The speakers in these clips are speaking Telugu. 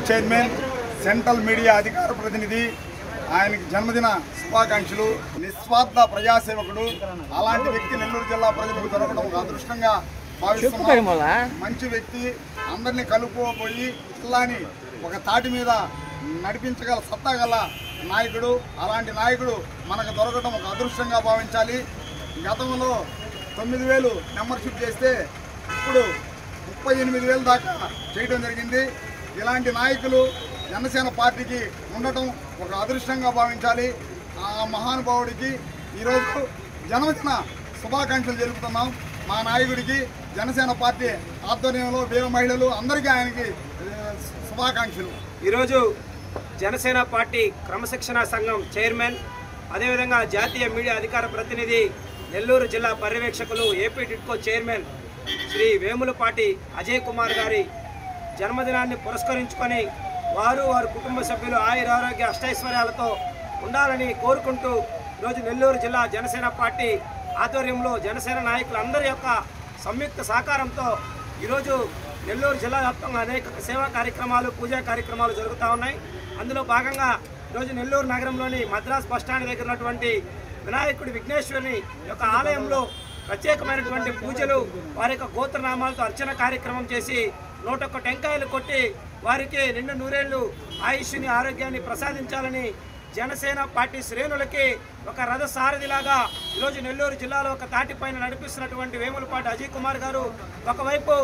చైర్మన్ సెంట్రల్ మీడియా అధికార ప్రతినిధి ఆయనకి జన్మదిన శుభాకాంక్షలు. నిస్వార్థ ప్రజాసేవకుడు. అలాంటి వ్యక్తి నెల్లూరు జిల్లా ప్రజలకు దొరకడం ఒక అదృష్టంగా భావిస్తున్నాం. మంచి వ్యక్తి, అందరినీ కలుపుకోపోయి జిల్లాని ఒక తాటి మీద నడిపించగల సత్తా గల నాయకుడు. అలాంటి నాయకుడు మనకు దొరకడం ఒక అదృష్టంగా భావించాలి. గతంలో 9,000 మెంబర్షిప్ చేస్తే ఇప్పుడు 38,000 దాకా చేయడం జరిగింది. ఇలాంటి నాయకులు జనసేన పార్టీకి ఉండటం ఒక అదృష్టంగా భావించాలి. ఆ మహానుభావుడికి ఈరోజు జన్మదిన శుభాకాంక్షలు జరుపుతున్నాం. మా నాయకుడికి జనసేన పార్టీ ఆధ్వర్యంలో వీర మహిళలు అందరికీ ఆయనకి శుభాకాంక్షలు. ఈరోజు జనసేన పార్టీ క్రమశిక్షణ సంఘం చైర్మన్, అదేవిధంగా జాతీయ మీడియా అధికార ప్రతినిధి, నెల్లూరు జిల్లా పర్యవేక్షకులు, ఏపీ టిడ్కో చైర్మన్ శ్రీ వేములపాటి అజయ్ కుమార్ గారి జన్మదినాన్ని పురస్కరించుకొని వారి కుటుంబ సభ్యులు ఆయురారోగ్య అష్టైశ్వర్యాలతో ఉండాలని కోరుకుంటూ ఈరోజు నెల్లూరు జిల్లా జనసేన పార్టీ ఆధ్వర్యంలో జనసేన నాయకులందరి యొక్క సంయుక్త సహకారంతో ఈరోజు నెల్లూరు జిల్లా వ్యాప్తంగా అనేక సేవా కార్యక్రమాలు, పూజా కార్యక్రమాలు జరుగుతూ ఉన్నాయి. అందులో భాగంగా ఈరోజు నెల్లూరు నగరంలోని మద్రాస్ బస్టాండ్ దగ్గర ఉన్నటువంటి వినాయకుడి విఘ్నేశ్వరుని యొక్క ఆలయంలో ప్రత్యేకమైనటువంటి పూజలు, వారి యొక్క గోత్రనామాలతో అర్చన కార్యక్రమం చేసి 101 టెంకాయలు కొట్టి వారికి 2 నూరేళ్లు ఆయుష్ని, ఆరోగ్యాన్ని ప్రసాదించాలని జనసేన పార్టీ శ్రేణులకి ఒక రథసారథిలాగా ఈరోజు నెల్లూరు జిల్లాలో ఒక తాటిపైన నడిపిస్తున్నటువంటి వేములపాటి అజయ్ కుమార్ గారు ఒకవైపు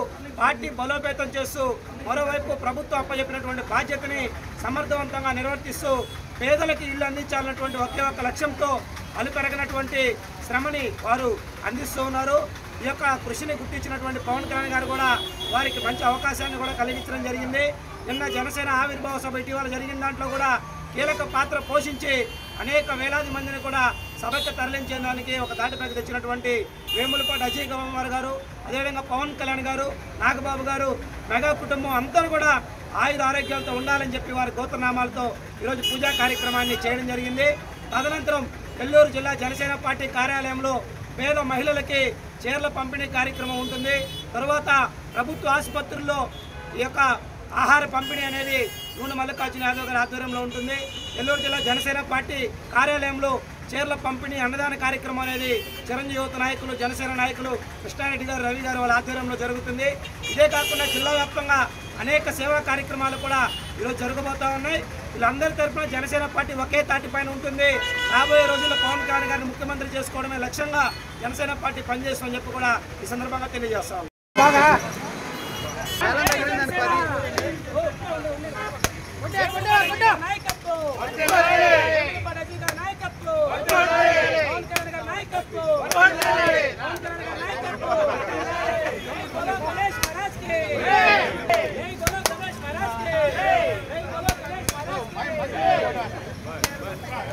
పార్టీ బలోపేతం చేస్తూ మరోవైపు ప్రభుత్వం అప్పచెప్పినటువంటి బాధ్యతని సమర్థవంతంగా నిర్వర్తిస్తూ పేదలకు ఇల్లు అందించాలన్నటువంటి ఒకే ఒక లక్ష్యంతో అలుపెరగనటువంటి శ్రమని వారు అందిస్తూ ఉన్నారు. ఈ యొక్క కృషిని గుర్తించినటువంటి పవన్ కళ్యాణ్ గారు కూడా వారికి మంచి అవకాశాన్ని కూడా కలిగించడం జరిగింది. నిన్న జనసేన ఆవిర్భావ సభ ఇటీవల జరిగిన దాంట్లో కూడా కీలక పాత్ర పోషించి అనేక వేలాది మందిని కూడా సభకు తరలించేదానికి ఒక తాటిపైకి తెచ్చినటువంటి వేములపాటి అజయ్ కుమార్ గారు, అదేవిధంగా పవన్ కళ్యాణ్ గారు, నాగబాబు గారు, మెగా కుటుంబం అందరూ కూడా ఆయుధ ఆరోగ్యాలతో ఉండాలని చెప్పి వారి గోత్రనామాలతో ఈరోజు పూజా కార్యక్రమాన్ని చేయడం జరిగింది. తదనంతరం నెల్లూరు జిల్లా జనసేన పార్టీ కార్యాలయంలో పేద మహిళలకి చీరల పంపిణీ కార్యక్రమం ఉంటుంది. తర్వాత ప్రభుత్వ ఆసుపత్రుల్లో ఈ యొక్క ఆహార పంపిణీ అనేది నూనె మల్లికార్జున యాదవ్ గారి ఆధ్వర్యంలో ఉంటుంది. నెల్లూరు జిల్లా జనసేన పార్టీ కార్యాలయంలో చీరల పంపిణీ, అన్నదాన కార్యక్రమం అనేది చిరంజీవి యువత నాయకులు, జనసేన నాయకులు కృష్ణారెడ్డి గారు, రవి గారు వాళ్ళ ఆధ్వర్యంలో జరుగుతుంది. ఇదే కాకుండా జిల్లా వ్యాప్తంగా అనేక సేవా కార్యక్రమాలు కూడా ఈరోజు జరగబోతూ ఉన్నాయి. వీళ్ళందరి తరఫున జనసేన పార్టీ ఒకే తాటిపైన ఉంటుంది. రాబోయే రోజుల్లో పవన్ కళ్యాణ్ గారిని ముఖ్యమంత్రి చేసుకోవడమే లక్ష్యంగా జనసేన పార్టీ పనిచేస్తుందని చెప్పి కూడా ఈ సందర్భంగా తెలియజేస్తాం.